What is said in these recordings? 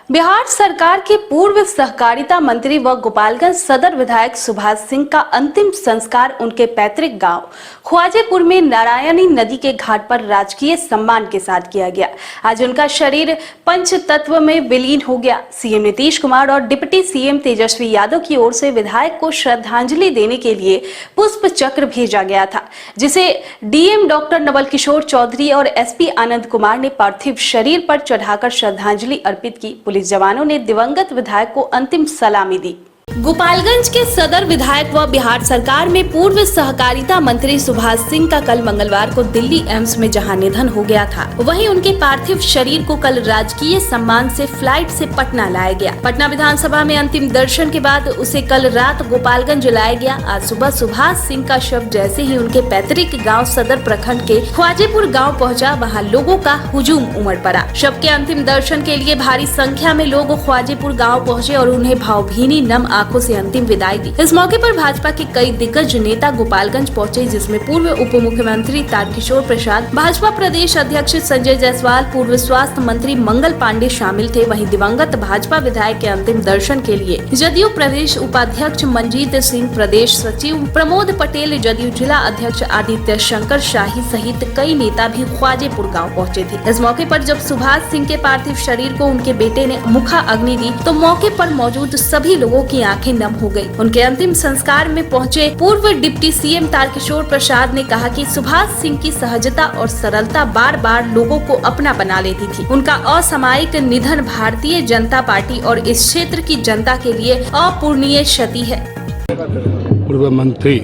बिहार सरकार के पूर्व सहकारिता मंत्री व गोपालगंज सदर विधायक सुभाष सिंह का अंतिम संस्कार उनके पैतृक गांव ख्वाजेपुर में नारायणी नदी के घाट पर राजकीय सम्मान के साथ किया गया। आज उनका शरीर पंच तत्व में विलीन हो गया। सीएम नीतीश कुमार और डिप्टी सीएम तेजस्वी यादव की ओर से विधायक को श्रद्धांजलि देने के लिए पुष्प चक्र भेजा गया था, जिसे डीएम डॉक्टर नवल किशोर चौधरी और एसपी आनंद कुमार ने पार्थिव शरीर पर चढ़ाकर श्रद्धांजलि अर्पित की। पुलिस जवानों ने दिवंगत विधायक को अंतिम सलामी दी। गोपालगंज के सदर विधायक व बिहार सरकार में पूर्व सहकारिता मंत्री सुभाष सिंह का कल मंगलवार को दिल्ली एम्स में जहां निधन हो गया था, वहीं उनके पार्थिव शरीर को कल राजकीय सम्मान से फ्लाइट से पटना लाया गया। पटना विधानसभा में अंतिम दर्शन के बाद उसे कल रात गोपालगंज लाया गया। आज सुबह सुभाष सिंह का शव जैसे ही उनके पैतृक गाँव सदर प्रखंड के ख्वाजेपुर गाँव पहुँचा, वहाँ लोगों का हुजूम उमड़ पड़ा। शव के अंतिम दर्शन के लिए भारी संख्या में लोग ख्वाजेपुर गाँव पहुँचे और उन्हें भावभीनी नम आंखों से अंतिम विदाई दी। इस मौके पर भाजपा के कई दिग्गज नेता गोपालगंज पहुंचे, जिसमें पूर्व उप मुख्यमंत्री तारकिशोर प्रसाद, भाजपा प्रदेश अध्यक्ष संजय जायसवाल, पूर्व स्वास्थ्य मंत्री मंगल पांडे शामिल थे। वहीं दिवंगत भाजपा विधायक के अंतिम दर्शन के लिए जदयू प्रदेश उपाध्यक्ष मंजीत सिंह, प्रदेश सचिव प्रमोद पटेल, जदयू जिला अध्यक्ष आदित्य शंकर शाही सहित कई नेता भी ख्वाजेपुर गाँव पहुँचे थे। इस मौके पर जब सुभाष सिंह के पार्थिव शरीर को उनके बेटे ने मुखा अग्नि दी, तो मौके पर मौजूद सभी लोगों की आंखें नम हो गई। उनके अंतिम संस्कार में पहुंचे पूर्व डिप्टी सीएम तारकिशोर प्रसाद ने कहा कि सुभाष सिंह की सहजता और सरलता बार बार लोगों को अपना बना लेती थी। उनका असामयिक निधन भारतीय जनता पार्टी और इस क्षेत्र की जनता के लिए अपूरणीय क्षति है। पूर्व मंत्री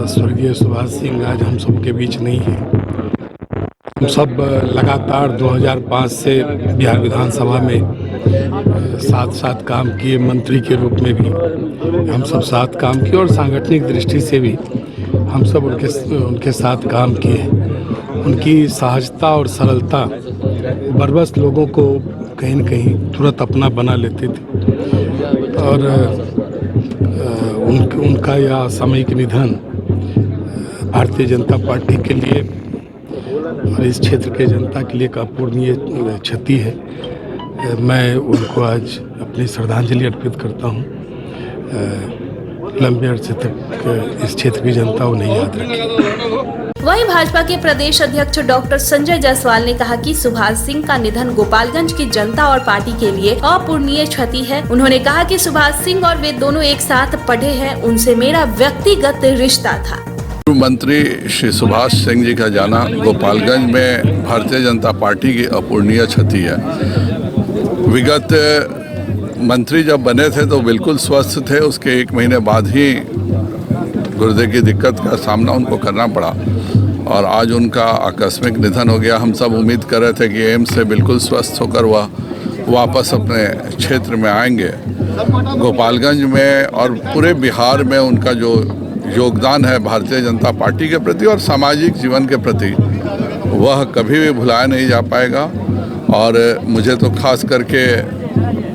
स्वर्गीय सुभाष सिंह आज हम सबके बीच नहीं है। हम सब लगातार 2005 से बिहार विधानसभा में साथ काम किए, मंत्री के रूप में भी हम सब साथ काम किए और सांगठनिक दृष्टि से भी हम सब उनके साथ काम किए। उनकी सहजता और सरलता बरबस लोगों को कहीं न कहीं तुरंत अपना बना लेते थे और उनका यह सामयिक निधन भारतीय जनता पार्टी के लिए और इस क्षेत्र के जनता के लिए एक अपूरणीय क्षति है। मैं उनको आज अपनी श्रद्धांजलि अर्पित करता हूँ। लंबे अरसे तक इस क्षेत्र की जनता उन्हें याद रखेगी। वहीं भाजपा के प्रदेश अध्यक्ष डॉक्टर संजय जायसवाल ने कहा कि सुभाष सिंह का निधन गोपालगंज की जनता और पार्टी के लिए अपूरणीय क्षति है। उन्होंने कहा कि सुभाष सिंह और वे दोनों एक साथ पढ़े हैं, उनसे मेरा व्यक्तिगत रिश्ता था। मंत्री श्री सुभाष सिंह जी का जाना गोपालगंज में भारतीय जनता पार्टी की अपूरणीय क्षति है। विगत मंत्री जब बने थे तो बिल्कुल स्वस्थ थे, उसके 1 महीने बाद ही गुर्दे की दिक्कत का सामना उनको करना पड़ा और आज उनका आकस्मिक निधन हो गया। हम सब उम्मीद कर रहे थे कि एम्स से बिल्कुल स्वस्थ होकर वह वापस अपने क्षेत्र में आएंगे। गोपालगंज में और पूरे बिहार में उनका जो योगदान है भारतीय जनता पार्टी के प्रति और सामाजिक जीवन के प्रति, वह कभी भी भुलाया नहीं जा पाएगा। और मुझे तो खास करके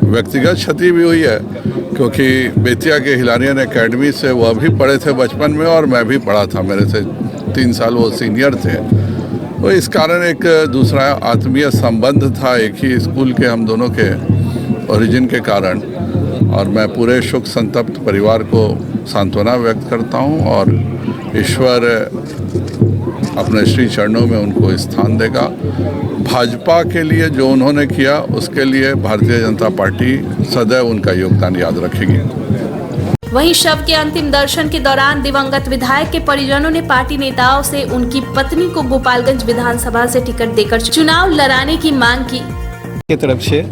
व्यक्तिगत क्षति भी हुई है, क्योंकि बेतिया के हिलारियन एकेडमी से वह भी पढ़े थे बचपन में और मैं भी पढ़ा था, मेरे से 3 साल वो सीनियर थे। तो इस कारण एक दूसरा आत्मीय संबंध था, एक ही स्कूल के हम दोनों के ओरिजिन के कारण। और मैं पूरे शोक संतप्त परिवार को सांत्वना व्यक्त करता हूं और ईश्वर अपने श्री चरणों में उनको स्थान देगा। भाजपा के लिए जो उन्होंने किया उसके लिए भारतीय जनता पार्टी सदैव उनका योगदान याद रखेगी। वहीं शव के अंतिम दर्शन के दौरान दिवंगत विधायक के परिजनों ने पार्टी नेताओं से उनकी पत्नी को गोपालगंज विधानसभा से टिकट देकर चुनाव लड़ाने की मांग की। की तरफ से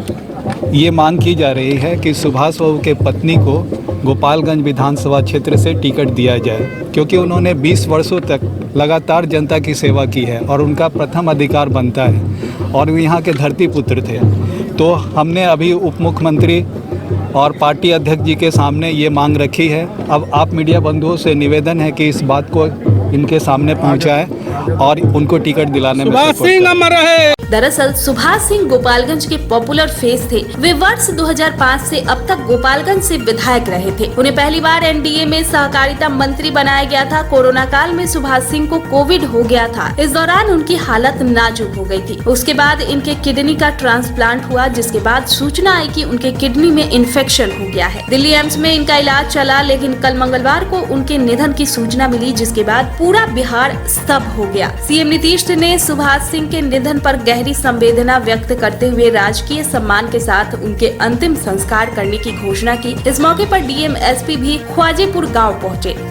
ये मांग की जा रही है कि सुभाष बाबू के पत्नी को गोपालगंज विधानसभा क्षेत्र से टिकट दिया जाए, क्योंकि उन्होंने 20 वर्षों तक लगातार जनता की सेवा की है और उनका प्रथम अधिकार बनता है और यहाँ के धरती पुत्र थे। तो हमने अभी उप मुख्यमंत्री और पार्टी अध्यक्ष जी के सामने ये मांग रखी है। अब आप मीडिया बंधुओं से निवेदन है कि इस बात को इनके सामने पहुँचाएं और उनको टिकट दिलाने में दरअसल सुभाष सिंह गोपालगंज के पॉपुलर फेस थे। वे वर्ष 2005 से अब तक गोपालगंज से विधायक रहे थे। उन्हें पहली बार एनडीए में सहकारिता मंत्री बनाया गया था। कोरोना काल में सुभाष सिंह को कोविड हो गया था। इस दौरान उनकी हालत नाजुक हो गई थी। उसके बाद इनके किडनी का ट्रांसप्लांट हुआ, जिसके बाद सूचना आई कि उनके किडनी में इन्फेक्शन हो गया है। दिल्ली एम्स में इनका इलाज चला, लेकिन कल मंगलवार को उनके निधन की सूचना मिली, जिसके बाद पूरा बिहार स्तब्ध हो गया। सीएम नीतीश ने सुभाष सिंह के निधन पर गहरी संवेदना व्यक्त करते हुए राजकीय सम्मान के साथ उनके अंतिम संस्कार करने की घोषणा की। इस मौके पर डीएम एसपी भी ख्वाजेपुर गांव पहुंचे।